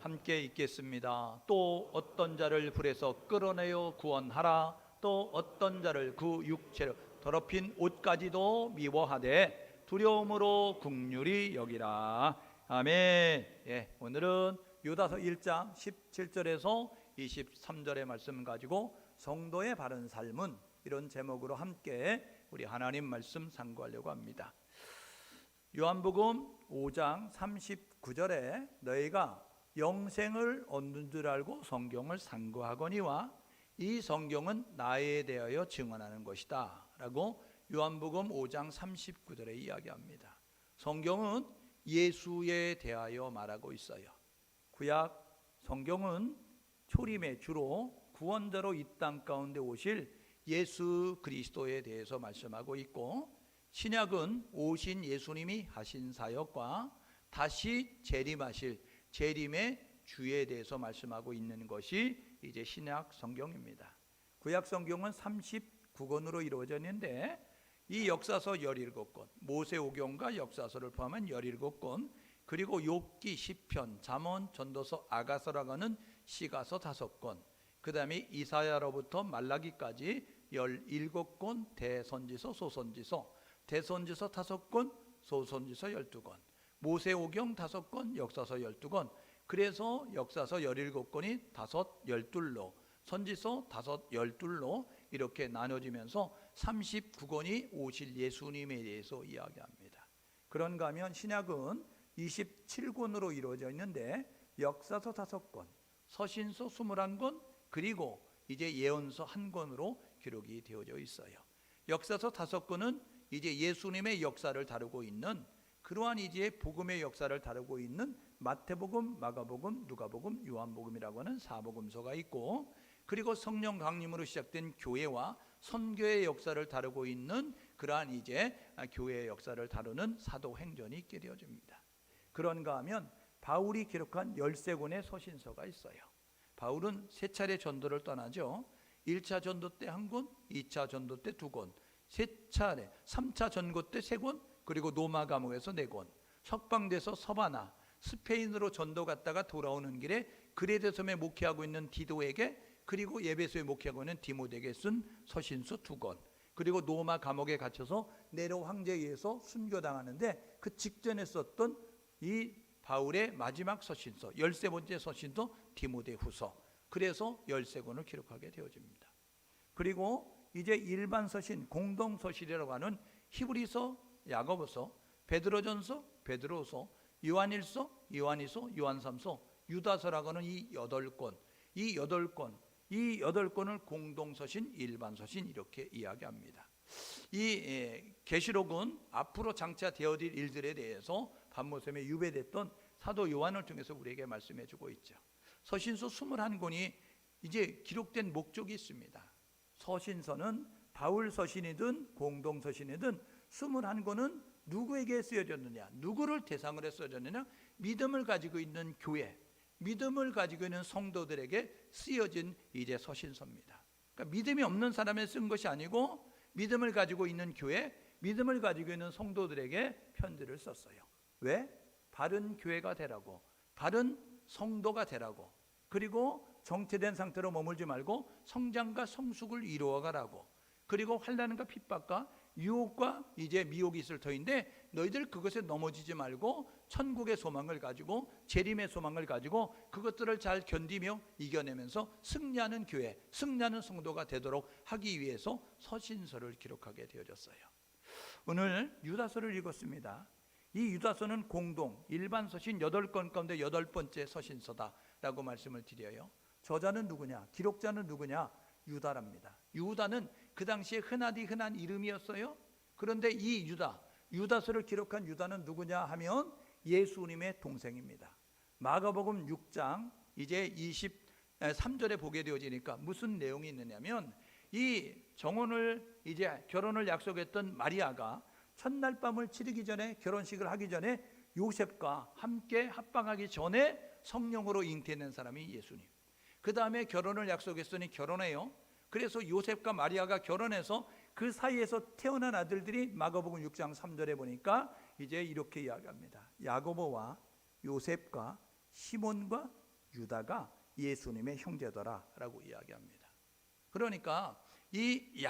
함께 읽겠습니다. 또 어떤 자를 불에서 끌어내어 구원하라. 또 어떤 자를 그 육체로 더럽힌 옷까지도 미워하되 두려움으로 긍휼히 여기라. 아멘. 예, 오늘은 유다서 1장 17절에서 23절의 말씀 가지고 성도의 바른 삶은, 이런 제목으로 함께 우리 하나님 말씀 상고하려고 합니다. 요한복음 5장 39절에 너희가 영생을 얻는 줄 알고 성경을 상고하거니와 이 성경은 나에 대하여 증언하는 것이다 라고 요한복음 5장 39절에 이야기합니다. 성경은 예수에 대하여 말하고 있어요. 구약 성경은 초림의 주로 구원자로 이 땅 가운데 오실 예수 그리스도에 대해서 말씀하고 있고, 신약은 오신 예수님이 하신 사역과 다시 재림하실 재림의 주에 대해서 말씀하고 있는 것이 이제 신약 성경입니다. 구약 성경은 39권으로 이루어졌는데 이 역사서 17권, 모세오경과 역사서를 포함한 17권, 그리고 욥기, 시편, 잠언, 전도서, 아가서라고 하는 시가서 5권, 그 다음에 이사야로부터 말라기까지 17권, 대선지서, 소선지서, 대선지서 5권, 소선지서 12권, 모세오경 5권, 역사서 12권, 그래서 역사서 17권이 12로, 선지서 12로 이렇게 나눠지면서 39권이 오실 예수님에 대해서 이야기합니다. 그런가 하면 신약은 27권으로 이루어져 있는데 역사서 5권, 서신서 21권, 그리고 이제 예언서 1권으로 기록이 되어져 있어요. 역사서 5권은 이제 예수님의 역사를 다루고 있는, 그러한 이제 복음의 역사를 다루고 있는 마태복음, 마가복음, 누가복음, 요한복음이라고 하는 사복음서가 있고, 그리고 성령 강림으로 시작된 교회와 선교의 역사를 다루고 있는 그러한 이제 교회의 역사를 다루는 사도행전이 있게 되어집니다. 그런가 하면 바울이 기록한 13권의 서신서가 있어요. 바울은 3차례 전도를 떠나죠. 1차 전도 때 1권, 2차 전도 때 2권, 3차례, 3차 전도 때 3권, 그리고 로마 감옥에서 4권, 석방돼서 서바나, 스페인으로 전도 갔다가 돌아오는 길에 그레데 섬에 목회하고 있는 디도에게, 그리고 예배소에 목회하고 있는 디모데에게 쓴 서신서 2권, 그리고 로마 감옥에 갇혀서 네로 황제에 의해서 순교당하는데 그 직전에 썼던 이 바울의 마지막 서신서, 13번째 서신서 디모데후서, 그래서 13권을 기록하게 되어집니다. 그리고 이제 일반 서신, 공동 서신이라고 하는 히브리서, 야고보서, 베드로전서, 베드로서, 요한일서, 요한이서, 요한삼서, 유다서라고 하는 이 8권, 이 8권을 공동서신, 일반서신 이렇게 이야기합니다. 이 계시록은 앞으로 장차 되어질 일들에 대해서 반모섬에 유배됐던 사도 요한을 통해서 우리에게 말씀해 주고 있죠. 서신서 21권이 이제 기록된 목적이 있습니다. 서신서는 바울 서신이든 공동서신이든 21권은 누구에게 쓰여졌느냐, 누구를 대상으로 쓰여졌느냐, 믿음을 가지고 있는 교회, 믿음을 가지고 있는 성도들에게 쓰여진 이제 서신서입니다. 그러니까 믿음이 없는 사람에 쓴 것이 아니고 믿음을 가지고 있는 교회, 믿음을 가지고 있는 성도들에게 편지를 썼어요. 왜? 바른 교회가 되라고, 바른 성도가 되라고, 그리고 정체된 상태로 머물지 말고 성장과 성숙을 이루어가라고, 그리고 환난과 핍박과 유혹과 이제 미혹이 있을 터인데 너희들 그것에 넘어지지 말고 천국의 소망을 가지고, 재림의 소망을 가지고 그것들을 잘 견디며 이겨내면서 승리하는 교회, 승리하는 성도가 되도록 하기 위해서 서신서를 기록하게 되어졌어요. 오늘 유다서를 읽었습니다. 이 유다서는 공동, 일반 서신 8권 가운데 8번째 서신서다라고 말씀을 드려요. 저자는 누구냐? 기록자는 누구냐? 유다랍니다. 유다는 그 당시에 흔한 이름이었어요. 그런데 이 유다서를 기록한 유다는 누구냐 하면 예수님의 동생입니다. 마가복음 6장 이제 23절에 보게 되어지니까 무슨 내용이 있느냐면, 이 정혼을 이제 결혼을 약속했던 마리아가 첫날 밤을 치르기 전에, 결혼식을 하기 전에 요셉과 함께 합방하기 전에 성령으로 잉태된 사람이 예수님. 그 다음에 결혼을 약속했으니 결혼해요. 그래서 요셉과 마리아가 결혼해서 그 사이에서 태어난 아들들이 마가복음 6장 3절에 보니까 이제 이렇게 이야기합니다. 야고보와 요셉과 시몬과 유다가 예수님의 형제더라라고 이야기합니다. 그러니까 이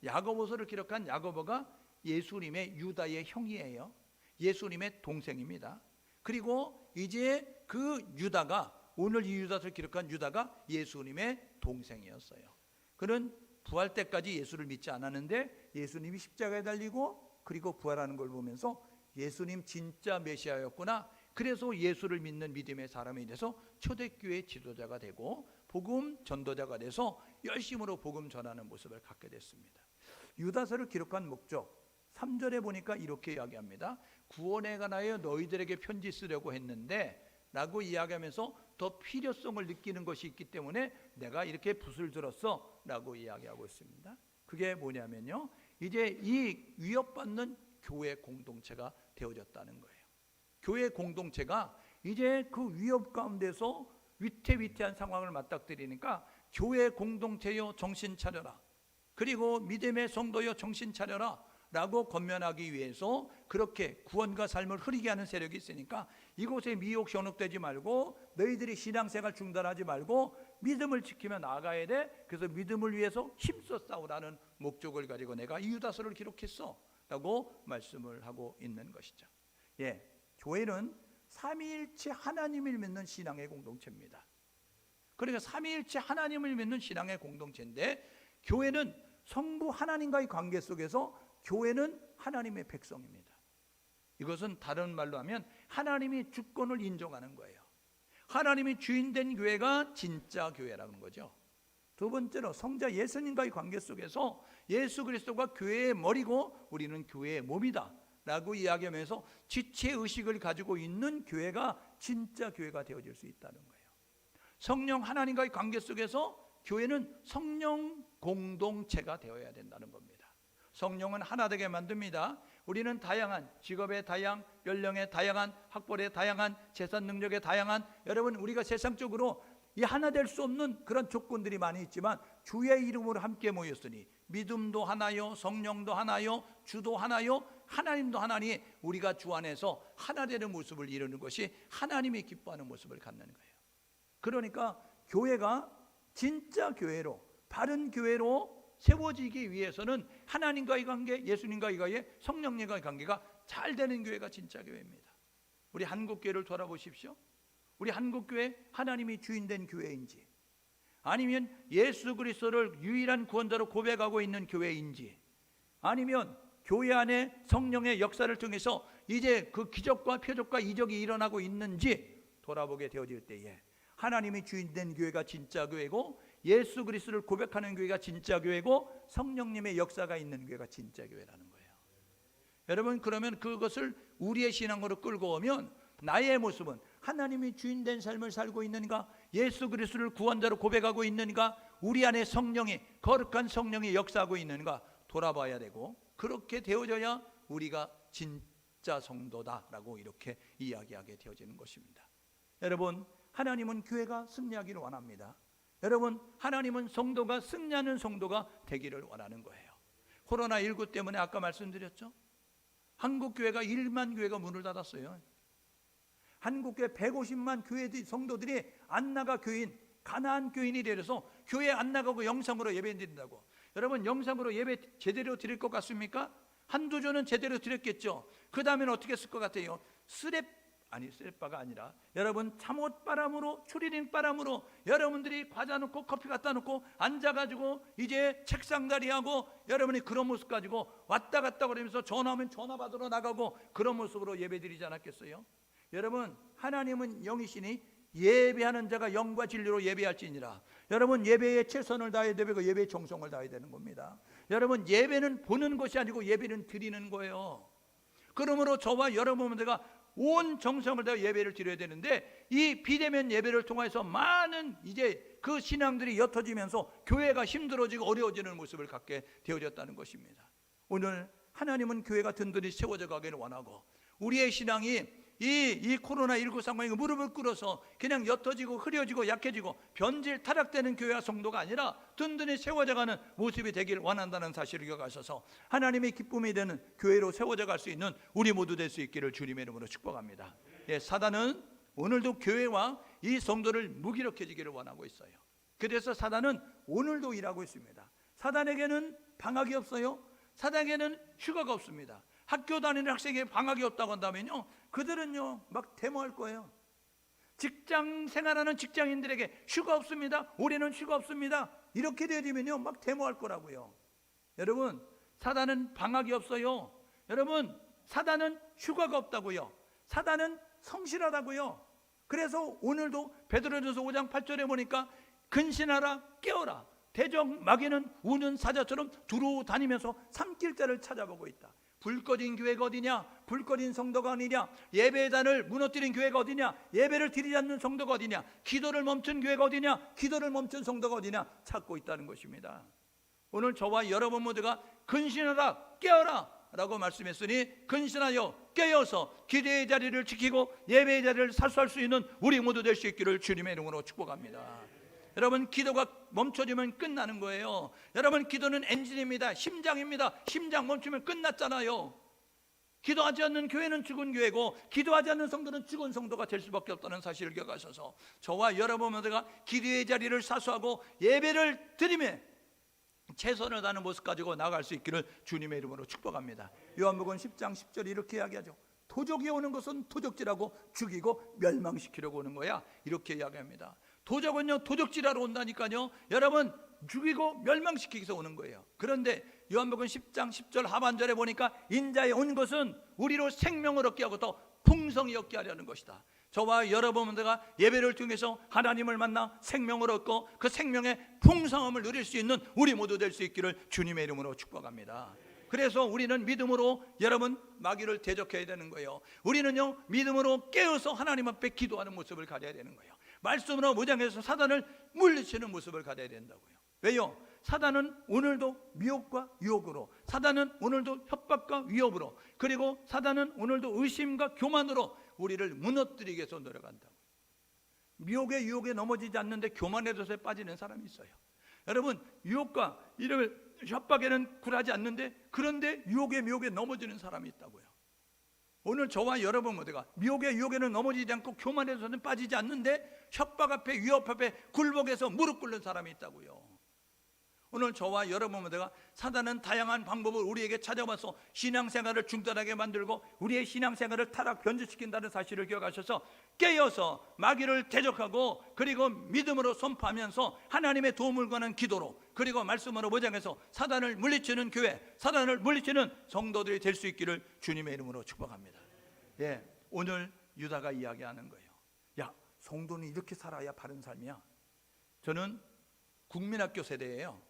야고보서를 기록한 야고보가 예수님의 유다의 형이에요. 예수님의 동생입니다. 그리고 이제 그 유다가, 오늘 이 유다서를 기록한 유다가 예수님의 동생이었어요. 그는 부활 때까지 예수를 믿지 않았는데 예수님이 십자가에 달리고 그리고 부활하는 걸 보면서 예수님 진짜 메시아였구나, 그래서 예수를 믿는 믿음의 사람이 돼서 초대교회 지도자가 되고 복음 전도자가 돼서 열심으로 복음 전하는 모습을 갖게 됐습니다. 유다서를 기록한 목적, 3절에 보니까 이렇게 이야기합니다. 구원에 관하여 너희들에게 편지 쓰려고 했는데 라고 이야기하면서 더 필요성을 느끼는 것이 있기 때문에 내가 이렇게 붓을 들었어 라고 이야기하고 있습니다. 그게 뭐냐면요, 이제 이 위협받는 교회 공동체가 되어졌다는 거예요. 교회 공동체가 이제 그 위협 가운데서 위태위태한 상황을 맞닥뜨리니까 교회 공동체여 정신 차려라, 그리고 믿음의 성도여 정신 차려라 라고 권면하기 위해서 그렇게 구원과 삶을 흐리게 하는 세력이 있으니까 이곳에 미혹 현혹되지 말고 너희들이 신앙생활 중단하지 말고 믿음을 지키며 나아가야 돼. 그래서 믿음을 위해서 힘써 싸우라는 목적을 가지고 내가 이 유다서를 기록했어 라고 말씀을 하고 있는 것이죠. 교회는 삼위일체 하나님을 믿는 신앙의 공동체입니다. 그러니까 삼위일체 하나님을 믿는 신앙의 공동체인데 교회는 성부 하나님과의 관계 속에서 교회는 하나님의 백성입니다. 이것은 다른 말로 하면 하나님이 주권을 인정하는 거예요. 하나님이 주인된 교회가 진짜 교회라는 거죠. 두 번째로 성자 예수님과의 관계 속에서 예수 그리스도가 교회의 머리고 우리는 교회의 몸이다 라고 이야기하면서 지체의식을 가지고 있는 교회가 진짜 교회가 되어질 수 있다는 거예요. 성령 하나님과의 관계 속에서 교회는 성령 공동체가 되어야 된다는 겁니다. 성령은 하나 되게 만듭니다. 우리는 다양한 직업의 다양, 연령의 다양한, 학벌의 다양한, 재산 능력의 다양한, 여러분 우리가 세상적으로 이 하나 될 수 없는 그런 조건들이 많이 있지만 주의 이름으로 함께 모였으니 믿음도 하나요, 성령도 하나요, 주도 하나요, 하나님도 하나니 우리가 주 안에서 하나 되는 모습을 이루는 것이 하나님이 기뻐하는 모습을 갖는 거예요. 그러니까 교회가 진짜 교회로, 바른 교회로 세워지기 위해서는 하나님과의 관계, 예수님과의 관계, 성령님과의 관계가 잘 되는 교회가 진짜 교회입니다. 우리 한국교회를 돌아보십시오. 우리 한국교회 하나님이 주인된 교회인지, 아니면 예수 그리스도를 유일한 구원자로 고백하고 있는 교회인지, 아니면 교회 안에 성령의 역사를 통해서 이제 그 기적과 표적과 이적이 일어나고 있는지 돌아보게 되어질 때에 하나님이 주인된 교회가 진짜 교회고 예수 그리스도를 고백하는 교회가 진짜 교회고 성령님의 역사가 있는 교회가 진짜 교회라는 거예요. 여러분, 그러면 그것을 우리의 신앙으로 끌고 오면 나의 모습은 하나님이 주인된 삶을 살고 있는가, 예수 그리스도를 구원자로 고백하고 있는가, 우리 안에 성령이, 거룩한 성령이 역사하고 있는가 돌아봐야 되고, 그렇게 되어져야 우리가 진짜 성도다라고 이렇게 이야기하게 되어지는 것입니다. 여러분, 하나님은 교회가 승리하기를 원합니다. 여러분, 하나님은 성도가 승리하는 성도가 되기를 원하는 거예요. 코로나19 때문에 아까 말씀드렸죠. 한국교회가 1만 교회가 문을 닫았어요. 한국교회 150만 교회들 성도들이 안 나가 교인, 가나안 교인이 되어서 교회 안 나가고 영상으로 예배 드린다고. 여러분, 영상으로 예배 제대로 드릴 것 같습니까? 한두 주는 제대로 드렸겠죠. 그 다음에는 어떻게 했을 것 같아요? 쓰레빠가 아니라 여러분 잠옷바람으로, 추리닝바람으로 여러분들이 과자 넣고 커피 갖다 놓고 앉아가지고 이제 책상다리하고 여러분이 그런 모습 가지고 왔다 갔다 그러면서 전화하면 전화 받으러 나가고 그런 모습으로 예배드리지 않았겠어요? 여러분, 하나님은 영이시니 예배하는 자가 영과 진리로 예배할지니라. 여러분, 예배에 최선을 다해야 되고 예배에 정성을 다해야 되는 겁니다. 여러분, 예배는 보는 것이 아니고 예배는 드리는 거예요. 그러므로 저와 여러분들과 온 정성을 다해 예배를 드려야 되는데 이 비대면 예배를 통해서 많은 이제 그 신앙들이 옅어지면서 교회가 힘들어지고 어려워지는 모습을 갖게 되어졌다는 것입니다. 오늘 하나님은 교회가 든든히 세워져 가기를 원하고 우리의 신앙이 이 코로나19 상황에 무릎을 꿇어서 그냥 옅어지고 흐려지고 약해지고 변질 타락되는 교회와 성도가 아니라 든든히 세워져가는 모습이 되길 원한다는 사실을 기억하셔서 하나님의 기쁨이 되는 교회로 세워져 갈 수 있는 우리 모두 될 수 있기를 주님의 이름으로 축복합니다. 사단은 오늘도 교회와 이 성도를 무기력해지기를 원하고 있어요. 그래서 사단은 오늘도 일하고 있습니다. 사단에게는 방학이 없어요. 사단에게는 휴가가 없습니다. 학교 다니는 학생에게 방학이 없다고 한다면요, 그들은요 막 데모할 거예요. 직장 생활하는 직장인들에게 휴가 없습니다, 올해는 휴가 없습니다, 이렇게 되면요 막 데모할 거라고요. 여러분, 사단은 방학이 없어요. 여러분, 사단은 휴가가 없다고요. 사단은 성실하다고요. 그래서 오늘도 베드로전서 5장 8절에 보니까 근신하라, 깨어라, 대적 마귀는 우는 사자처럼 두루 다니면서 삼킬 자를 찾아보고 있다. 불 꺼진 교회가 어디냐? 불 꺼진 성도가 어디냐? 예배단을 무너뜨린 교회가 어디냐? 예배를 드리지 않는 성도가 어디냐? 기도를 멈춘 교회가 어디냐? 기도를 멈춘 성도가 어디냐? 찾고 있다는 것입니다. 오늘 저와 여러분 모두가 근신하라, 깨어라 라고 말씀했으니, 근신하여 깨어서 기도의 자리를 지키고 예배의 자리를 사수할 수 있는 우리 모두 될 수 있기를 주님의 이름으로 축복합니다. 여러분, 기도가 멈춰지면 끝나는 거예요. 여러분, 기도는 엔진입니다. 심장입니다. 심장 멈추면 끝났잖아요. 기도하지 않는 교회는 죽은 교회고, 기도하지 않는 성도는 죽은 성도가 될 수밖에 없다는 사실을 기억하셔서 저와 여러분 모두가 기도의 자리를 사수하고 예배를 드리며 최선을 다하는 모습 가지고 나아갈 수 있기를 주님의 이름으로 축복합니다. 요한복음 10장 10절이 이렇게 이야기하죠. 도적이 오는 것은 도적질하고 죽이고 멸망시키려고 오는 거야, 이렇게 이야기합니다. 도적은요 도적질하러 온다니까요. 여러분, 죽이고 멸망시키기 위해서 오는 거예요. 그런데 요한복음 10장 10절 하반절에 보니까 인자에 온 것은 우리로 생명을 얻게 하고 더 풍성히 얻게 하려는 것이다. 저와 여러분들과 예배를 통해서 하나님을 만나 생명을 얻고 그 생명의 풍성함을 누릴 수 있는 우리 모두 될 수 있기를 주님의 이름으로 축복합니다. 그래서 우리는 믿음으로 여러분 마귀를 대적해야 되는 거예요. 우리는요 믿음으로 깨어서 하나님 앞에 기도하는 모습을 가져야 되는 거예요. 말씀으로 무장해서 사단을 물리치는 모습을 가져야 된다고요. 왜요? 사단은 오늘도 미혹과 유혹으로, 사단은 오늘도 협박과 위협으로, 그리고 사단은 오늘도 의심과 교만으로 우리를 무너뜨리기 위해서 노력한다고요. 미혹에 유혹에 넘어지지 않는데 교만에 젖어 빠지는 사람이 있어요. 여러분, 유혹과 이런 협박에는 굴하지 않는데, 그런데 유혹에 미혹에 넘어지는 사람이 있다고요. 오늘 저와 여러분 모두가 미혹의 유혹에는 넘어지지 않고 교만에서는 빠지지 않는데 협박 앞에 위협 앞에 굴복해서 무릎 꿇는 사람이 있다고요. 오늘 저와 여러분 모두가 사단은 다양한 방법을 우리에게 찾아와서 신앙생활을 중단하게 만들고 우리의 신앙생활을 타락 변질시킨다는 사실을 기억하셔서 깨어서 마귀를 대적하고, 그리고 믿음으로 선포하면서 하나님의 도움을 구하는 기도로, 그리고 말씀으로 무장해서 사단을 물리치는 교회, 사단을 물리치는 성도들이 될 수 있기를 주님의 이름으로 축복합니다. 예, 오늘 유다가 이야기하는 거예요. 야, 성도는 이렇게 살아야 바른 삶이야. 저는 국민학교 세대예요.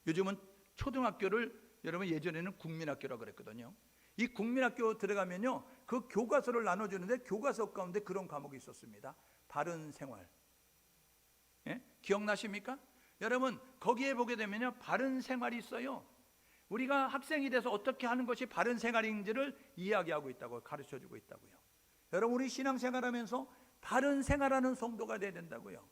요즘은 초등학교를, 여러분 예전에는 국민학교라고 그랬거든요. 이 국민학교 들어가면요 그 교과서를 나눠주는데 교과서 가운데 그런 과목이 있었습니다. 바른 생활. 예? 기억나십니까? 여러분, 거기에 보게 되면요 바른 생활이 있어요. 우리가 학생이 돼서 어떻게 하는 것이 바른 생활인지를 이야기하고 있다고, 가르쳐주고 있다고요. 여러분, 우리 신앙생활하면서 바른 생활하는 성도가 돼야 된다고요.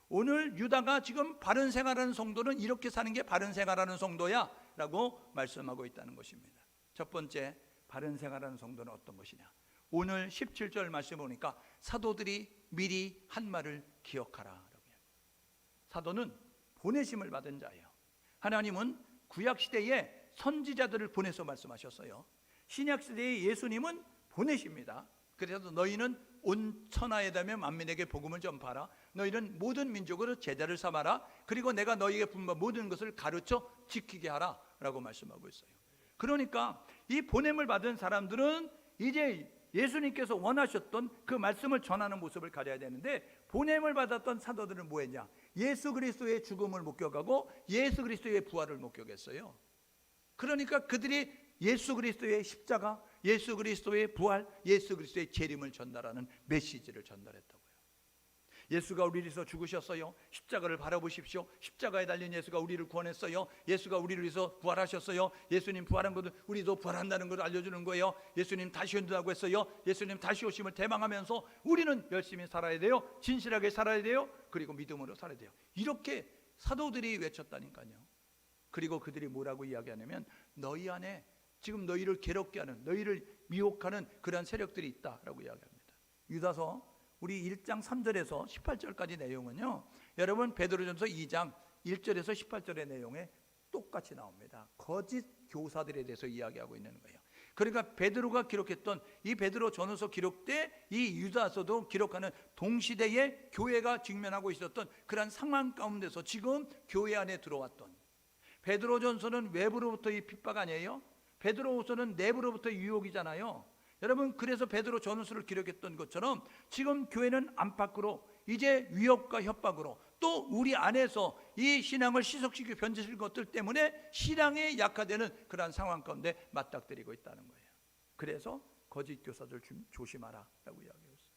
오늘 유다가 지금 바른 생활하는 성도는 이렇게 사는 게 바른 생활하는 성도야 라고 말씀하고 있다는 것입니다. 첫 번째, 바른 생활하는 성도는 어떤 것이냐. 오늘 17절 말씀 보니까 사도들이 미리 한 말을 기억하라 라고 이야기합니다. 사도는 보내심을 받은 자예요. 하나님은 구약시대에 선지자들을 보내서 말씀하셨어요. 신약시대에 예수님은 보내십니다. 그래서 너희는 온 천하에 다며 만민에게 복음을 전파하라. 너희는 모든 민족으로 제자를 삼아라. 그리고 내가 너희에게 분부한 모든 것을 가르쳐 지키게 하라 라고 말씀하고 있어요. 그러니까 이 보냄을 받은 사람들은 이제 예수님께서 원하셨던 그 말씀을 전하는 모습을 가져야 되는데, 보냄을 받았던 사도들은 뭐 했냐? 예수 그리스도의 죽음을 목격하고 예수 그리스도의 부활을 목격했어요. 그러니까 그들이 예수 그리스도의 십자가, 예수 그리스도의 부활, 예수 그리스도의 재림을 전달하는 메시지를 전달했다고요. 예수가 우리를 위해서 죽으셨어요. 십자가를 바라보십시오. 십자가에 달린 예수가 우리를 구원했어요. 예수가 우리를 위해서 부활하셨어요. 예수님 부활한 것도 우리도 부활한다는 것을 알려주는 거예요. 예수님 다시 온다고 했어요. 예수님 다시 오심을 대망하면서 우리는 열심히 살아야 돼요. 진실하게 살아야 돼요. 그리고 믿음으로 살아야 돼요. 이렇게 사도들이 외쳤다니까요. 그리고 그들이 뭐라고 이야기하냐면, 너희 안에 지금 너희를 괴롭게 하는, 너희를 미혹하는 그러한 세력들이 있다라고 이야기합니다. 유다서 우리 1장 3절에서 18절까지 내용은요, 여러분 베드로전서 2장 1절에서 18절의 내용에 똑같이 나옵니다. 거짓 교사들에 대해서 이야기하고 있는 거예요. 그러니까 베드로가 기록했던 이 베드로 전후서 기록돼 이 유다서도 기록하는 동시대에 교회가 직면하고 있었던 그러한 상황 가운데서 지금 교회 안에 들어왔던, 베드로전서는 외부로부터의 핍박 아니에요? 베드로후서는 내부로부터 유혹이잖아요. 여러분, 그래서 베드로 전후서를 기록했던 것처럼 지금 교회는 안팎으로 이제 위협과 협박으로 또 우리 안에서 이 신앙을 시석시키고 변질시킬 것들 때문에 신앙이 약화되는 그러한 상황 가운데 맞닥뜨리고 있다는 거예요. 그래서 거짓 교사들 조심하라 라고 이야기하고 있어요.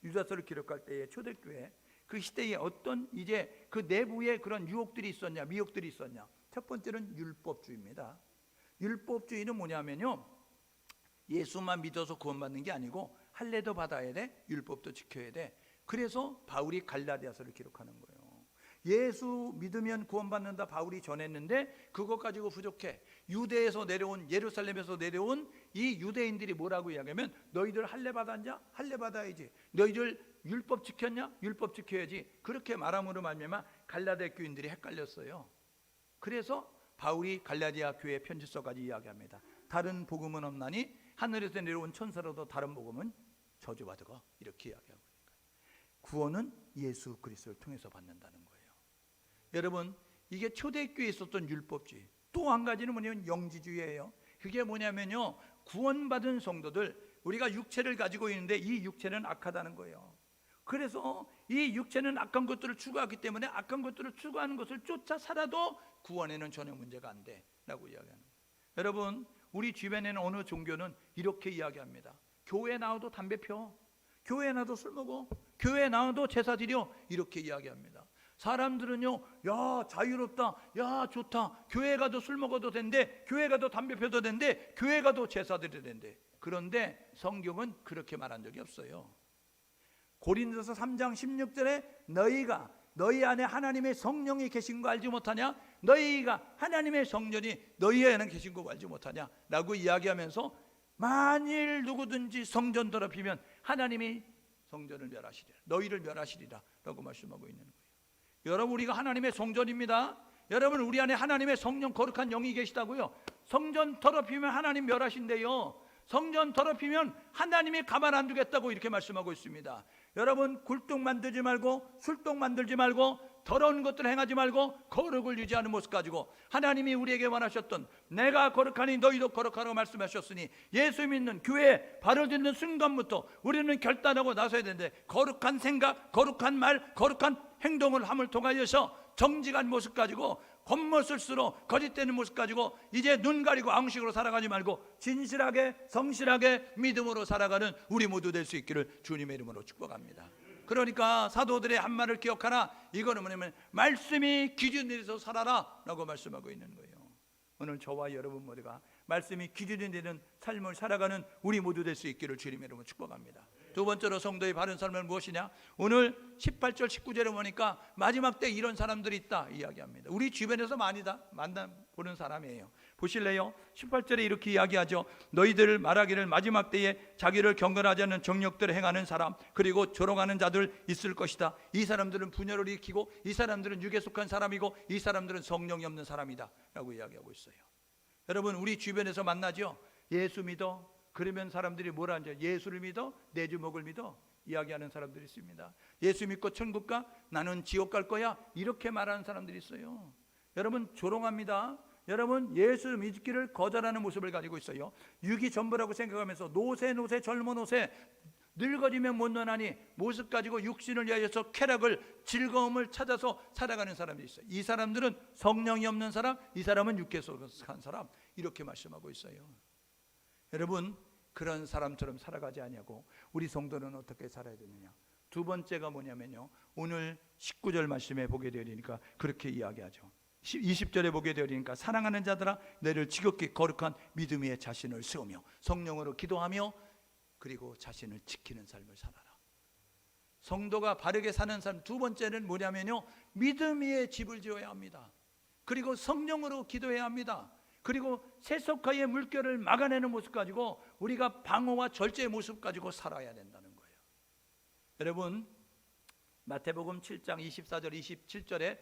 유다서를 기록할 때의 초대교회 그 시대에 어떤 이제 그 내부에 그런 유혹들이 있었냐, 미혹들이 있었냐. 첫 번째는 율법주의입니다. 율법주의는 뭐냐면요, 예수만 믿어서 구원받는 게 아니고 할례도 받아야 돼, 율법도 지켜야 돼. 그래서 바울이 갈라디아서를 기록하는 거예요. 예수 믿으면 구원받는다 바울이 전했는데 그것 가지고 부족해. 유대에서 내려온, 예루살렘에서 내려온 이 유대인들이 뭐라고 이야기하면, 너희들 할례 받았냐? 할례 받아야지. 너희들 율법 지켰냐? 율법 지켜야지. 그렇게 말함으로 말미암아 갈라디아 교인들이 헷갈렸어요. 그래서 바울이 갈라디아 교회 편지서까지 이야기합니다. 다른 복음은 없나니 하늘에서 내려온 천사로도 다른 복음은 저주받으고, 이렇게 이야기하고 있으니까 구원은 예수 그리스도를 통해서 받는다는 거예요. 여러분, 이게 초대교회에 있었던 율법주의. 또 한 가지는 뭐냐면 영지주의예요. 그게 뭐냐면요, 구원받은 성도들, 우리가 육체를 가지고 있는데 이 육체는 악하다는 거예요. 그래서 이 육체는 악한 것들을 추구하기 때문에 악한 것들을 추구하는 것을 쫓아 살아도 구원에는 전혀 문제가 안 돼 라고 이야기하는 거예요. 여러분, 우리 주변에는 어느 종교는 이렇게 이야기합니다. 교회 나와도 담배 펴, 교회 나와도 술 먹어, 교회 나와도 제사 드려, 이렇게 이야기합니다. 사람들은요, 야 자유롭다, 야 좋다, 교회 가도 술 먹어도 된대, 교회 가도 담배 펴도 된대, 교회 가도 제사 드려도 된대. 그런데 성경은 그렇게 말한 적이 없어요. 고린도서 3장 16절에 너희가 너희 안에 하나님의 성령이 계신 거 알지 못하냐? 너희가 하나님의 성령이 너희 안에 계신 거 알지 못하냐? 라고 이야기하면서 만일 누구든지 성전 더럽히면 하나님이 성전을 멸하시리라, 너희를 멸하시리라 라고 말씀하고 있는 거예요. 여러분, 우리가 하나님의 성전입니다. 여러분, 우리 안에 하나님의 성령 거룩한 영이 계시다고요. 성전 더럽히면 하나님 멸하신대요. 성전 더럽히면 하나님이 가만 안 두겠다고 이렇게 말씀하고 있습니다. 여러분, 굴뚝 만들지 말고 술독 만들지 말고 더러운 것들을 행하지 말고 거룩을 유지하는 모습 가지고 하나님이 우리에게 원하셨던 내가 거룩하니 너희도 거룩하라고 말씀하셨으니 예수 믿는 교회에 발을 딛는 순간부터 우리는 결단하고 나서야 되는데, 거룩한 생각, 거룩한 말, 거룩한 행동을 함을 통하여서 정직한 모습 가지고 겉멋을 쓰러 거짓되는 모습 가지고 이제 눈 가리고 앙식으로 살아가지 말고 진실하게 성실하게 믿음으로 살아가는 우리 모두 될 수 있기를 주님의 이름으로 축복합니다. 그러니까 사도들의 한 말을 기억하라. 이거는 뭐냐면 말씀이 기준이 돼서 살아라 라고 말씀하고 있는 거예요. 오늘 저와 여러분 모두가 말씀이 기준이 되는 삶을 살아가는 우리 모두 될 수 있기를 주님의 이름으로 축복합니다. 두 번째로 성도의 바른 삶은 무엇이냐? 오늘 18절 19절에 보니까 마지막 때 이런 사람들이 있다 이야기합니다. 우리 주변에서 많이 다 만나보는 사람이에요. 보실래요? 18절에 이렇게 이야기하죠. 너희들 말하기를 마지막 때에 자기를 경건하지 않는 정욕들을 행하는 사람, 그리고 조롱하는 자들 있을 것이다. 이 사람들은 분열을 일으키고 이 사람들은 육에 속한 사람이고 이 사람들은 성령이 없는 사람이다 라고 이야기하고 있어요. 여러분, 우리 주변에서 만나죠. 예수 믿어. 그러면 사람들이 뭐라 하죠? 예수를 믿어? 내 주먹을 믿어? 이야기하는 사람들이 있습니다. 예수 믿고 천국 가? 나는 지옥 갈 거야? 이렇게 말하는 사람들이 있어요. 여러분, 조롱합니다. 여러분, 예수 믿기를 거절하는 모습을 가지고 있어요. 육이 전부라고 생각하면서 노세 젊어 노세 늙어지면 못 논하니 모습 가지고 육신을 위하여서 쾌락을 즐거움을 찾아서 살아가는 사람들이 있어요. 이 사람들은 성령이 없는 사람, 이 사람은 육에 속한 사람, 이렇게 말씀하고 있어요. 여러분, 그런 사람처럼 살아가지 아니하고 우리 성도는 어떻게 살아야 되느냐? 두 번째가 뭐냐면요, 오늘 19절 말씀에 보게 되니까 그렇게 이야기하죠. 20절에 보게 되니까 사랑하는 자들아 너를 지극히 거룩한 믿음 위에 자신을 세우며 성령으로 기도하며 그리고 자신을 지키는 삶을 살아라. 성도가 바르게 사는 삶 두 번째는 뭐냐면요, 믿음 위에 집을 지어야 합니다. 그리고 성령으로 기도해야 합니다. 그리고 세속화의 물결을 막아내는 모습 가지고 우리가 방어와 절제의 모습 가지고 살아야 된다는 거예요. 여러분, 마태복음 7장 24절 27절에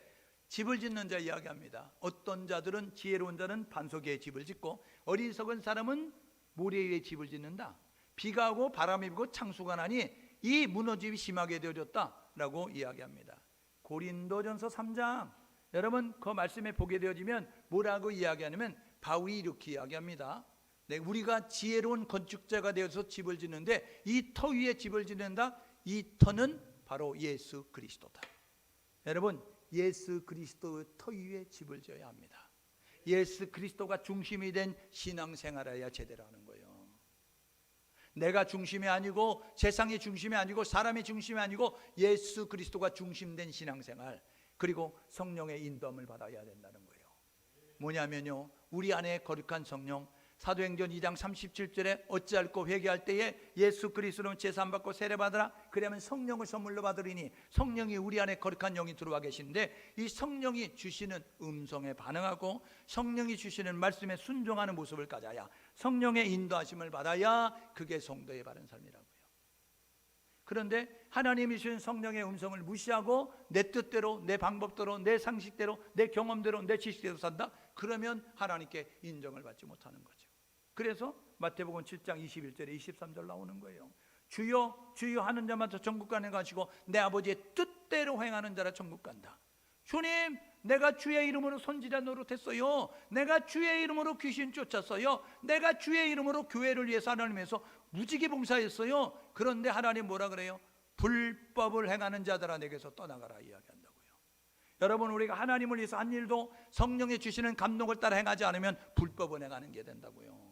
집을 짓는 자 이야기합니다. 어떤 자들은, 지혜로운 자는 반석 위에 집을 짓고 어리석은 사람은 모래 위에 집을 짓는다. 비가 오고 바람이 불고 창수가 나니 이 무너짐이 심하게 되어졌다라고 이야기합니다. 고린도전서 3장, 여러분 그 말씀에 보게 되어지면 뭐라고 이야기하냐면 바울이 이렇게 이야기합니다. 네, 우리가 지혜로운 건축자가 되어서 집을 짓는데 이 터 위에 집을 짓는다. 이 터는 바로 예수 그리스도다. 여러분, 예수 그리스도의 터 위에 집을 지어야 합니다. 예수 그리스도가 중심이 된 신앙생활해야 제대로 하는 거예요. 내가 중심이 아니고 세상이 중심이 아니고 사람이 중심이 아니고 예수 그리스도가 중심된 신앙생활, 그리고 성령의 인도함을 받아야 된다는 거예요. 뭐냐면요, 우리 안에 거룩한 성령, 사도행전 2장 37절에 어찌할꼬 회개할 때에 예수 그리스도는 제사함받고 세례받으라, 그러면 성령을 선물로 받으리니, 성령이 우리 안에 거룩한 영이 들어와 계신데 이 성령이 주시는 음성에 반응하고 성령이 주시는 말씀에 순종하는 모습을 가져야, 성령의 인도하심을 받아야 그게 성도의 바른 삶이라고요. 그런데 하나님이 주신 성령의 음성을 무시하고 내 뜻대로, 내 방법대로, 내 상식대로, 내 경험대로, 내 지식대로 산다? 그러면 하나님께 인정을 받지 못하는 거죠. 그래서 마태복음 7장 21절에 23절 나오는 거예요. 주여 주여 하는 자마다 천국 가는 것이고 내 아버지의 뜻대로 행하는 자라 천국 간다. 주님, 내가 주의 이름으로 선지자 노릇했어요. 내가 주의 이름으로 귀신 쫓았어요. 내가 주의 이름으로 교회를 위해서 하나님에서 무지개 봉사했어요. 그런데 하나님 뭐라 그래요? 불법을 행하는 자들아 내게서 떠나가라 이야기한다고요. 여러분, 우리가 하나님을 위해서 한 일도 성령이 주시는 감동을 따라 행하지 않으면 불법을 행하는 게 된다고요.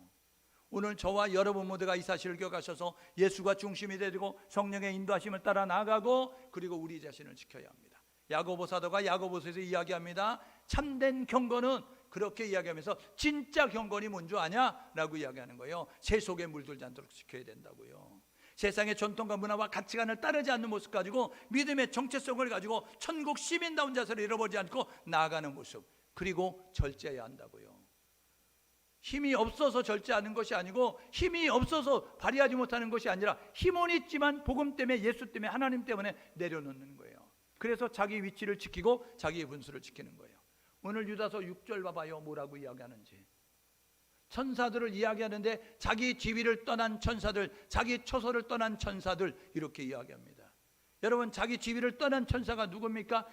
오늘 저와 여러분 모두가 이 사실을 기억하셔서 예수가 중심이 되고 성령의 인도하심을 따라 나가고, 그리고 우리 자신을 지켜야 합니다. 야고보 사도가 야고보서에서 이야기합니다. 참된 경건은, 그렇게 이야기하면서 진짜 경건이 뭔지 아냐? 라고 이야기하는 거예요. 새 속에 물들지 않도록 지켜야 된다고요. 세상의 전통과 문화와 가치관을 따르지 않는 모습 가지고, 믿음의 정체성을 가지고 천국 시민다운 자세를 잃어버리지 않고 나아가는 모습, 그리고 절제해야 한다고요. 힘이 없어서 절제하는 것이 아니고, 힘이 없어서 발휘하지 못하는 것이 아니라 힘은 있지만 복음 때문에, 예수 때문에, 하나님 때문에 내려놓는 거예요. 그래서 자기 위치를 지키고 자기의 분수를 지키는 거예요. 오늘 유다서 6절 봐봐요. 뭐라고 이야기하는지. 천사들을 이야기하는데 자기 지위를 떠난 천사들, 자기 처소를 떠난 천사들, 이렇게 이야기합니다. 여러분, 자기 지위를 떠난 천사가 누굽니까?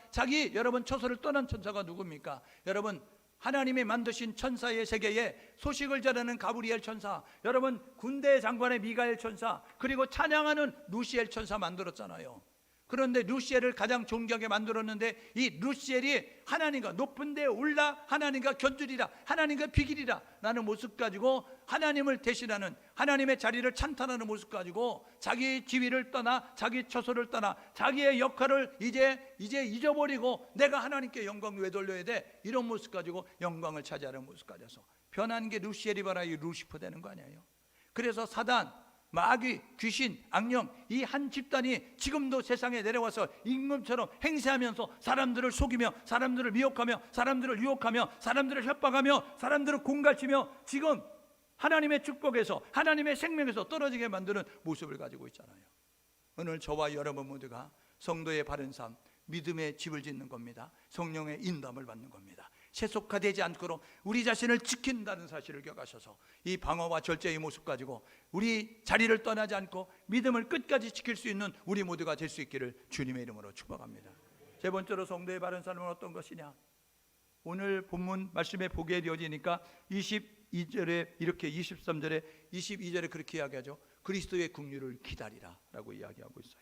여러분 처소를 떠난 천사가 누굽니까? 여러분, 하나님이 만드신 천사의 세계에 소식을 전하는 가브리엘 천사, 여러분 군대 장관의 미가엘 천사, 그리고 찬양하는 루시엘 천사 만들었잖아요. 그런데 루시엘을 가장 존귀하게 만들었는데 이 루시엘이 하나님과 높은 데에 올라 하나님과 견주리라, 하나님과 비기리라 라는 모습 가지고 하나님을 대신하는, 하나님의 자리를 찬탄하는 모습 가지고 자기 지위를 떠나, 자기 처소를 떠나, 자기의 역할을 이제 잊어버리고 내가 하나님께 영광을 왜 돌려야 돼? 이런 모습 가지고 영광을 차지하는 모습 가져서 변한 게 루시엘이 바로 이 루시퍼 되는 거 아니에요? 그래서 사단, 마귀, 귀신, 악령, 이 한 집단이 지금도 세상에 내려와서 임금처럼 행세하면서 사람들을 속이며, 사람들을 미혹하며, 사람들을 유혹하며, 사람들을 협박하며, 사람들을 공갈치며 지금 하나님의 축복에서, 하나님의 생명에서 떨어지게 만드는 모습을 가지고 있잖아요. 오늘 저와 여러분 모두가 성도의 바른 삶, 믿음의 집을 짓는 겁니다. 성령의 인도함을 받는 겁니다. 세속화되지 않도록 우리 자신을 지킨다는 사실을 기억하셔서 이 방어와 절제의 모습 가지고 우리 자리를 떠나지 않고 믿음을 끝까지 지킬 수 있는 우리 모두가 될 수 있기를 주님의 이름으로 축복합니다. 세 번째로 성도의 바른 삶은 어떤 것이냐? 오늘 본문 말씀에 보게 되어지니까 22절에 이렇게, 23절에 22절에 그렇게 이야기하죠. 그리스도의 긍휼을 기다리라 라고 이야기하고 있어요.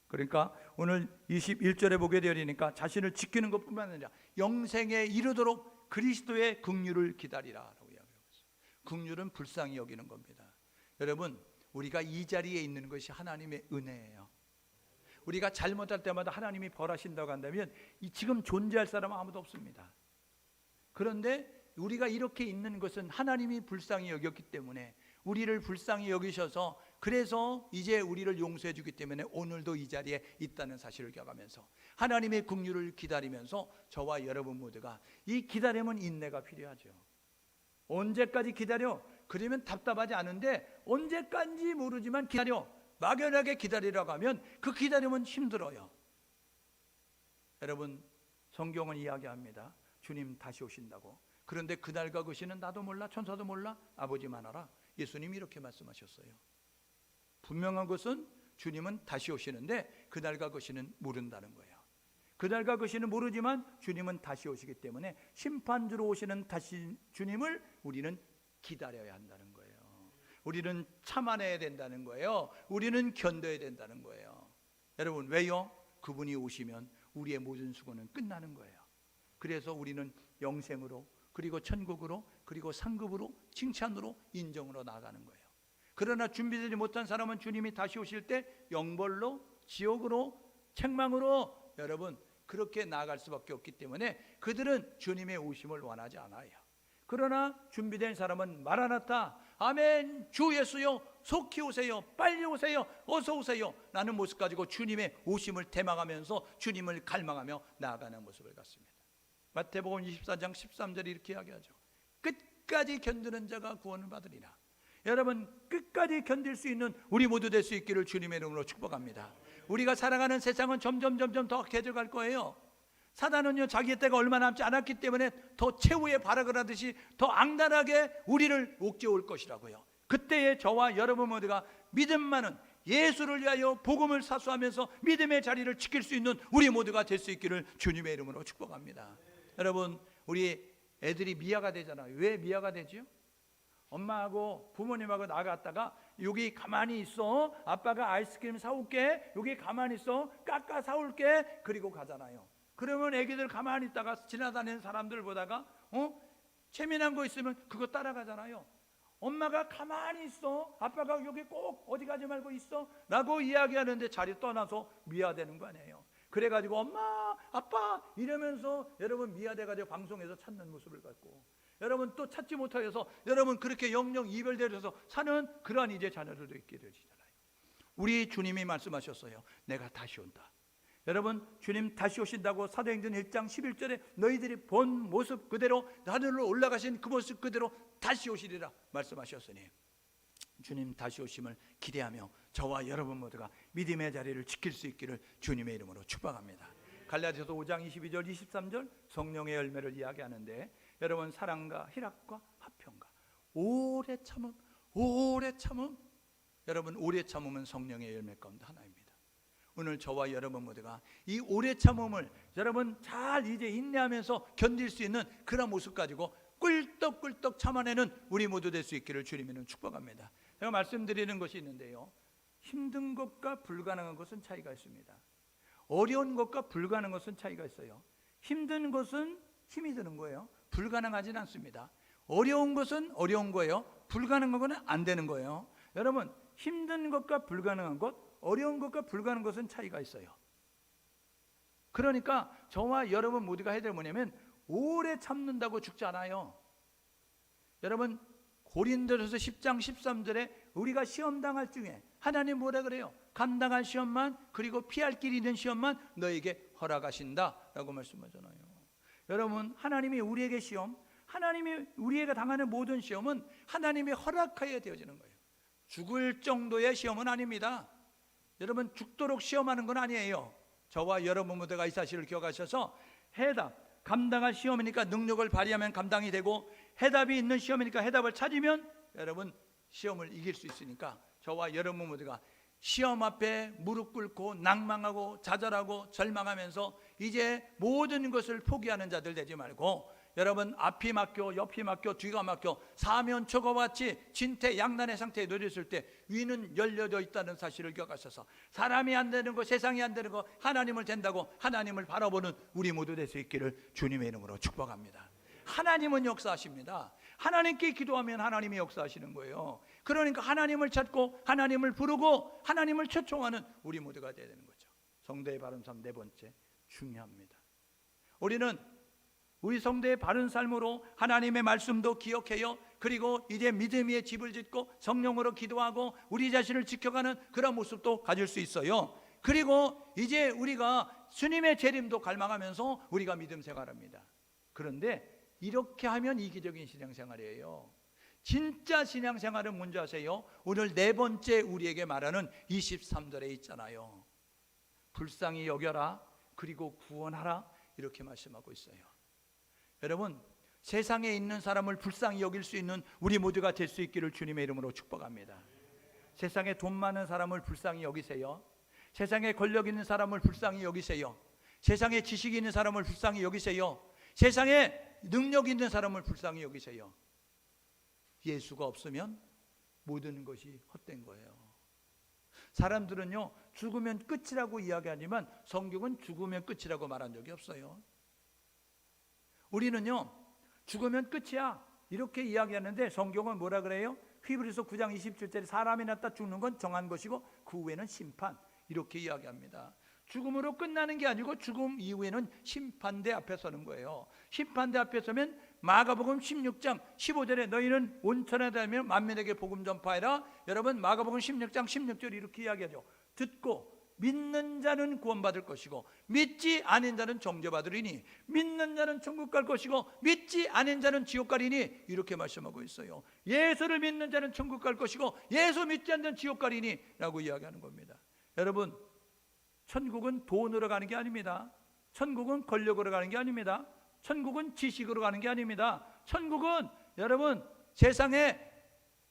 그러니까 오늘 21절에 보게 되니까 자신을 지키는 것뿐만 아니라 영생에 이르도록 그리스도의 긍휼을 기다리라라고 이야기하고 있어요. 긍휼은 불쌍히 여기는 겁니다. 여러분, 우리가 이 자리에 있는 것이 하나님의 은혜예요. 우리가 잘못할 때마다 하나님이 벌하신다고 한다면 지금 존재할 사람은 아무도 없습니다. 그런데 우리가 이렇게 있는 것은 하나님이 불쌍히 여겼기 때문에, 우리를 불쌍히 여기셔서 그래서 이제 우리를 용서해 주기 때문에 오늘도 이 자리에 있다는 사실을 기억하면서 하나님의 긍휼을 기다리면서 저와 여러분 모두가, 이 기다림은 인내가 필요하죠. 언제까지 기다려? 그러면 답답하지 않은데 언제까지 모르지만 기다려. 막연하게 기다리라고 하면 그 기다림은 힘들어요. 여러분, 성경은 이야기합니다. 주님 다시 오신다고. 그런데 그날과 그 시는 나도 몰라, 천사도 몰라, 아버지만 알아. 예수님이 이렇게 말씀하셨어요. 분명한 것은 주님은 다시 오시는데 그날과 그 시는 모른다는 거예요. 그날과 그 시는 모르지만 주님은 다시 오시기 때문에 심판주로 오시는 다시 주님을 우리는 기다려야 한다는 거예요. 우리는 참아내야 된다는 거예요. 우리는 견뎌야 된다는 거예요. 여러분, 왜요? 그분이 오시면 우리의 모든 수고는 끝나는 거예요. 그래서 우리는 영생으로, 그리고 천국으로, 그리고 상급으로, 칭찬으로, 인정으로 나아가는 거예요. 그러나 준비되지 못한 사람은 주님이 다시 오실 때 영벌로, 지옥으로, 책망으로 여러분 그렇게 나아갈 수밖에 없기 때문에 그들은 주님의 오심을 원하지 않아요. 그러나 준비된 사람은 마라나타, 아멘, 주 예수여 속히 오세요, 빨리 오세요, 어서 오세요 라는 모습 가지고 주님의 오심을 대망하면서 주님을 갈망하며 나아가는 모습을 갖습니다. 마태복음 24장 13절이 이렇게 이야기하죠. 끝까지 견디는 자가 구원을 받으리라. 여러분, 끝까지 견딜 수 있는 우리 모두 될 수 있기를 주님의 이름으로 축복합니다. 우리가 살아가는 세상은 점점 더 악해져갈 거예요. 사단은요, 자기의 때가 얼마 남지 않았기 때문에 더 최후의 발악을 하듯이 더 악랄하게 우리를 옥죄올 것이라고요. 그때에 저와 여러분 모두가 믿음 많은 예수를 위하여 복음을 사수하면서 믿음의 자리를 지킬 수 있는 우리 모두가 될 수 있기를 주님의 이름으로 축복합니다. 여러분, 우리 애들이 미아가 되잖아요. 왜 미아가 되죠? 엄마하고 부모님하고 나갔다가 여기 가만히 있어, 아빠가 아이스크림 사올게, 여기 가만히 있어, 깎아 사올게, 그리고 가잖아요. 그러면 애기들 가만히 있다가 지나다니는 사람들 보다가 재미난 거 있으면 그거 따라가잖아요. 엄마가 가만히 있어, 아빠가 여기 꼭 어디 가지 말고 있어 라고 이야기하는데 자리 떠나서 미아되는 거 아니에요. 그래가지고 엄마, 아빠 이러면서 여러분 미아돼가지고 방송에서 찾는 모습을 갖고, 여러분 또 찾지 못하여서 여러분 그렇게 영영 이별되어서 사는 그러한 이제 자녀들도 있게 되시잖아요. 우리 주님이 말씀하셨어요. 내가 다시 온다. 여러분, 주님 다시 오신다고 사도행전 1장 11절에 너희들이 본 모습 그대로 하늘로 올라가신 그 모습 그대로 다시 오시리라 말씀하셨으니 주님 다시 오심을 기대하며 저와 여러분 모두가 믿음의 자리를 지킬 수 있기를 주님의 이름으로 축복합니다. 갈라디아서 5장 22절 23절 성령의 열매를 이야기하는데, 여러분 사랑과 희락과 화평과 오래 참음, 오래 참음. 여러분, 오래 참음은 성령의 열매 가운데 하나입니다. 오늘 저와 여러분 모두가 이 오래 참음을 여러분 잘 이제 인내하면서 견딜 수 있는 그런 모습 가지고 꿀떡꿀떡 참아내는 우리 모두 될 수 있기를 주님은 축복합니다. 제가 말씀드리는 것이 있는데요, 힘든 것과 불가능한 것은 차이가 있습니다. 어려운 것과 불가능한 것은 차이가 있어요. 힘든 것은 힘이 드는 거예요. 불가능하진 않습니다. 어려운 것은 어려운 거예요. 불가능한 것은 안 되는 거예요. 여러분, 힘든 것과 불가능한 것, 어려운 것과 불가능한 것은 차이가 있어요. 그러니까 저와 여러분 모두가 해야 될 뭐냐면 오래 참는다고 죽지 않아요. 여러분, 고린도전서 10장 13절에 우리가 시험 당할 중에 하나님 뭐라 그래요? 감당할 시험만, 그리고 피할 길이 있는 시험만 너에게 허락하신다 라고 말씀하잖아요. 여러분, 하나님이 우리에게 시험, 하나님이 우리에게 당하는 모든 시험은 하나님이 허락하여 되어지는 거예요. 죽을 정도의 시험은 아닙니다. 여러분, 죽도록 시험하는 건 아니에요. 저와 여러분 모두가 이 사실을 기억하셔서 해답, 감당할 시험이니까 능력을 발휘하면 감당이 되고, 해답이 있는 시험이니까 해답을 찾으면 여러분 시험을 이길 수 있으니까 저와 여러분 모두가 시험 앞에 무릎 꿇고 낭망하고 좌절하고 절망하면서 이제 모든 것을 포기하는 자들 되지 말고, 여러분 앞이 막혀 옆이 막혀 뒤가 막혀 사면초가 같이 진퇴양난의 상태에 놓였을 때 위는 열려져 있다는 사실을 기억하셔서 사람이 안 되는 거, 세상이 안 되는 거 하나님을 된다고 하나님을 바라보는 우리 모두 될 수 있기를 주님의 이름으로 축복합니다. 하나님은 역사하십니다. 하나님께 기도하면 하나님이 역사하시는 거예요. 그러니까 하나님을 찾고 하나님을 부르고 하나님을 초청하는 우리 모두가 되야 되는 거죠. 성도의 바른 삶 네 번째, 중요합니다. 우리는 우리 성도의 바른 삶으로 하나님의 말씀도 기억해요. 그리고 이제 믿음의 집을 짓고 성령으로 기도하고 우리 자신을 지켜가는 그런 모습도 가질 수 있어요. 그리고 이제 우리가 주님의 재림도 갈망하면서 우리가 믿음 생활합니다. 그런데 이렇게 하면 이기적인 신앙생활이에요. 진짜 신앙생활은 뭔지 아세요? 오늘 네 번째 우리에게 말하는 23절에 있잖아요. 불쌍히 여겨라, 그리고 구원하라, 이렇게 말씀하고 있어요. 여러분, 세상에 있는 사람을 불쌍히 여길 수 있는 우리 모두가 될 수 있기를 주님의 이름으로 축복합니다. 세상에 돈 많은 사람을 불쌍히 여기세요. 세상에 권력 있는 사람을 불쌍히 여기세요. 세상에 지식이 있는 사람을 불쌍히 여기세요. 세상에 능력 있는 사람을 불쌍히 여기세요. 예수가 없으면 모든 것이 헛된 거예요. 사람들은요, 죽으면 끝이라고 이야기하지만 성경은 죽으면 끝이라고 말한 적이 없어요. 우리는요, 죽으면 끝이야 이렇게 이야기하는데 성경은 뭐라 그래요? 히브리서 9장 27절에 사람이 났다 죽는 건 정한 것이고 그 후에는 심판, 이렇게 이야기합니다. 죽음으로 끝나는 게 아니고 죽음 이후에는 심판대 앞에 서는 거예요. 심판대 앞에 서면 마가복음 16장 15절에 너희는 온천에 다니며 만민에게 복음 전파해라. 여러분, 마가복음 16장 16절 이렇게 이야기하죠. 듣고 믿는 자는 구원받을 것이고 믿지 않은 자는 정죄받으리니 믿는 자는 천국 갈 것이고 믿지 않은 자는 지옥 가리니, 이렇게 말씀하고 있어요. 예수를 믿는 자는 천국 갈 것이고 예수 믿지 않는 자는 지옥 가리니 라고 이야기하는 겁니다. 여러분, 천국은 돈으로 가는 게 아닙니다. 천국은 권력으로 가는 게 아닙니다. 천국은 지식으로 가는 게 아닙니다. 천국은 여러분, 세상에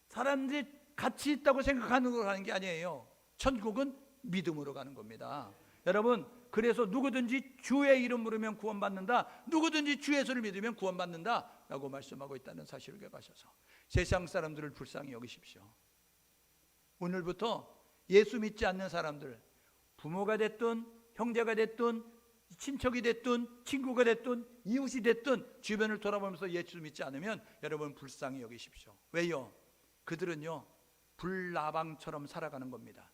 사람들이 가치 있다고 생각하는 걸로 가는 게 아니에요. 천국은 믿음으로 가는 겁니다. 여러분, 그래서 누구든지 주의 이름 부르면 구원받는다, 누구든지 주 예수를 믿으면 구원받는다 라고 말씀하고 있다는 사실을 기억하셔서 세상 사람들을 불쌍히 여기십시오. 오늘부터 예수 믿지 않는 사람들, 부모가 됐든 형제가 됐든 친척이 됐든 친구가 됐든 이웃이 됐든 주변을 돌아보면서 예수 믿지 않으면 여러분 불쌍히 여기십시오. 왜요? 그들은요, 불나방처럼 살아가는 겁니다.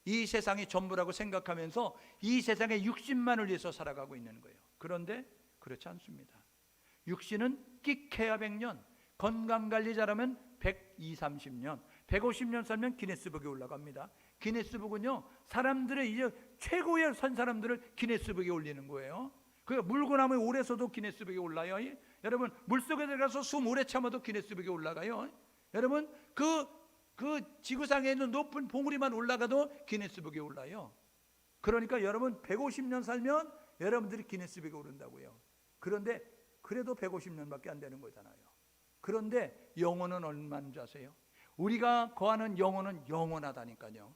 이 세상이 전부라고 생각하면서 이 세상의 육신만을 위해서 살아가고 있는 거예요. 그런데 그렇지 않습니다. 육신은 끽해야 100년, 건강관리 잘하면 120, 30년, 150년 살면 기네스북에 올라갑니다. 기네스북은요, 사람들의 이제 최고의 선 사람들을 기네스북에 올리는 거예요. 그 물고 나면 오래 서도 기네스북에 올라요. 여러분, 물속에 들어가서 숨 오래 참아도 기네스북에 올라가요. 여러분, 그 지구상에 있는 높은 봉우리만 올라가도 기네스북에 올라요. 그러니까 여러분 150년 살면 여러분들이 기네스북에 오른다고요. 그런데 그래도 150년밖에 안 되는 거잖아요. 그런데 영혼은 얼마인 줄 아세요? 우리가 거하는 영혼은 영원하다니까요.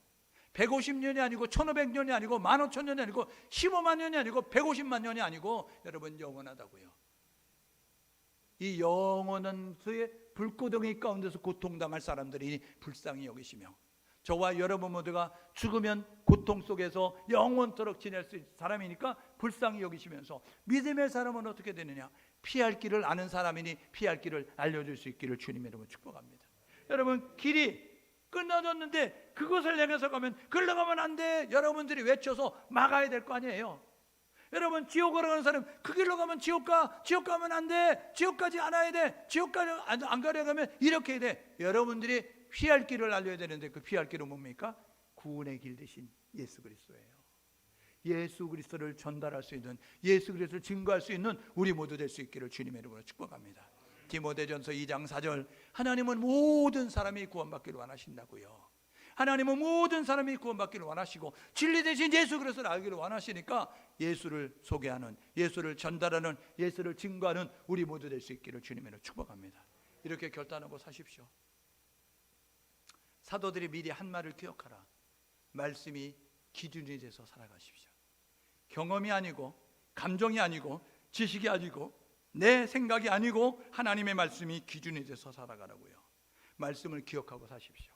150년이 아니고 1500년이 아니고 15,000년이 아니고 15만 년이 아니고 150만 년이 아니고 여러분 영원하다고요. 이 영원한 수의 불구덩이 가운데서 고통당할 사람들이 불쌍히 여기시며 저와 여러분 모두가 죽으면 고통 속에서 영원토록 지낼 수 있는 사람이니까 불쌍히 여기시면서 믿음의 사람은 어떻게 되느냐? 피할 길을 아는 사람이니 피할 길을 알려줄 수 있기를 주님의 이름으로 축복합니다. 여러분, 길이 끊어졌는데 그것을 향해서 가면 글로 가면 안 돼, 여러분들이 외쳐서 막아야 될 거 아니에요. 여러분, 지옥으로 가는 사람 그 길로 가면 지옥 가, 지옥 가면 안 돼, 지옥 가지 않아야 돼, 지옥까지 안 가려 가면 이렇게 해야 돼. 여러분들이 피할 길을 알려야 되는데 그 피할 길은 뭡니까? 구원의 길 대신 예수 그리스도예요. 예수 그리스도를 전달할 수 있는, 예수 그리스도를 증거할 수 있는 우리 모두 될 수 있기를 주님의 이름으로 축복합니다. 디모데전서 2장 4절, 하나님은 모든 사람이 구원받기를 원하신다고요. 하나님은 모든 사람이 구원받기를 원하시고 진리 대신 예수 그리스도를 알기를 원하시니까 예수를 소개하는, 예수를 전달하는, 예수를 증거하는 우리 모두 될 수 있기를 주님으로 축복합니다. 이렇게 결단하고 사십시오. 사도들이 미리 한 말을 기억하라. 말씀이 기준이 돼서 살아가십시오. 경험이 아니고 감정이 아니고 지식이 아니고 내 생각이 아니고 하나님의 말씀이 기준이 돼서 살아가라고요. 말씀을 기억하고 사십시오.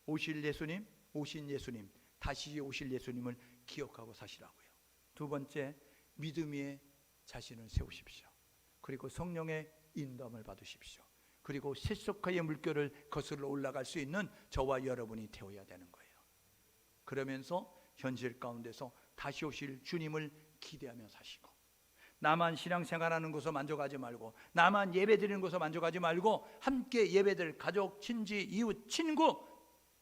오실 예수님, 오신 예수님, 다시 오실 예수님을 기억하고 사시라고요. 두 번째, 믿음 위에 자신을 세우십시오. 그리고 성령의 인도함을 받으십시오. 그리고 세속화의 물결을 거슬러 올라갈 수 있는 저와 여러분이 되어야 되는 거예요. 그러면서 현실 가운데서 다시 오실 주님을 기대하며 사시고, 나만 신앙생활하는 것에 만족하지 말고, 나만 예배드리는 것에 만족하지 말고, 함께 예배드릴 가족, 친지, 이웃, 친구,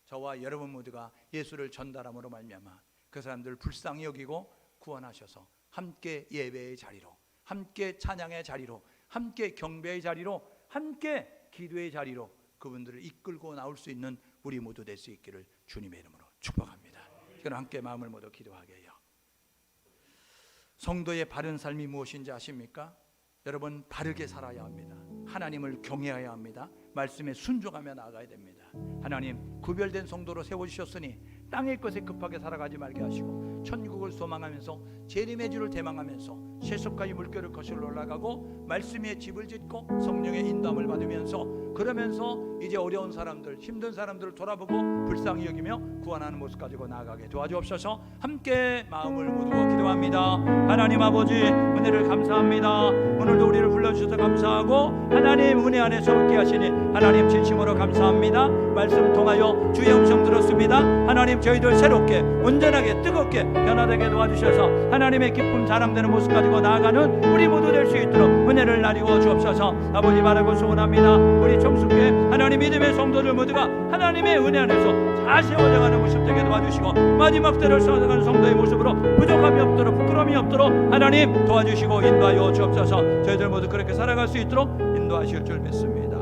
저와 여러분 모두가 예수를 전달함으로 말미암아 그 사람들을 불쌍히 여기고 구원하셔서 함께 예배의 자리로, 함께 찬양의 자리로, 함께 경배의 자리로, 함께 기도의 자리로 그분들을 이끌고 나올 수 있는 우리 모두 될 수 있기를 주님의 이름으로 축복합니다. 그럼 함께 마음을 모두 기도하게 해요. 성도의 바른 삶이 무엇인지 아십니까? 여러분, 바르게 살아야 합니다. 하나님을 경외해야 합니다. 말씀에 순종하며 나아가야 됩니다. 하나님, 구별된 성도로 세워주셨으니 땅의 것에 급하게 살아가지 말게 하시고 천국을 소망하면서 재림의 주를 대망하면서 세속과 이 물결을 거슬러 올라가고 말씀의 집을 짓고 성령의 인도함을 받으면서, 그러면서 이제 어려운 사람들, 힘든 사람들을 돌아보고 불쌍히 여기며 구원하는 모습 가지고 나아가게 도와주옵소서. 함께 마음을 모두고 기도합니다. 하나님 아버지, 은혜를 감사합니다. 오늘도 우리를 불러주셔서 감사하고 하나님 은혜 안에서 함께 하시니 하나님 진심으로 감사합니다. 말씀 통하여 주의 음성 들었습니다. 하나님, 저희들 새롭게 온전하게 뜨겁게 변화되게 도와주셔서 하나님의 기쁨 자랑되는 모습 가지고 나아가는 우리 모두 될 수 있도록 은혜를 나리고 주옵소서. 아버지, 바라고 소원합니다. 우리 청숙회 하나님 믿음의 성도들 모두가 하나님의 은혜 안에서 잘 세워져가는 모습 되게 도와주시고 마지막 때를 살아가는 성도의 모습으로 부족함이 없도록 부끄러움이 없도록 하나님 도와주시고 인도하여 주옵소서. 저희들 모두 그렇게 살아갈 수 있도록 인도하실 줄 믿습니다.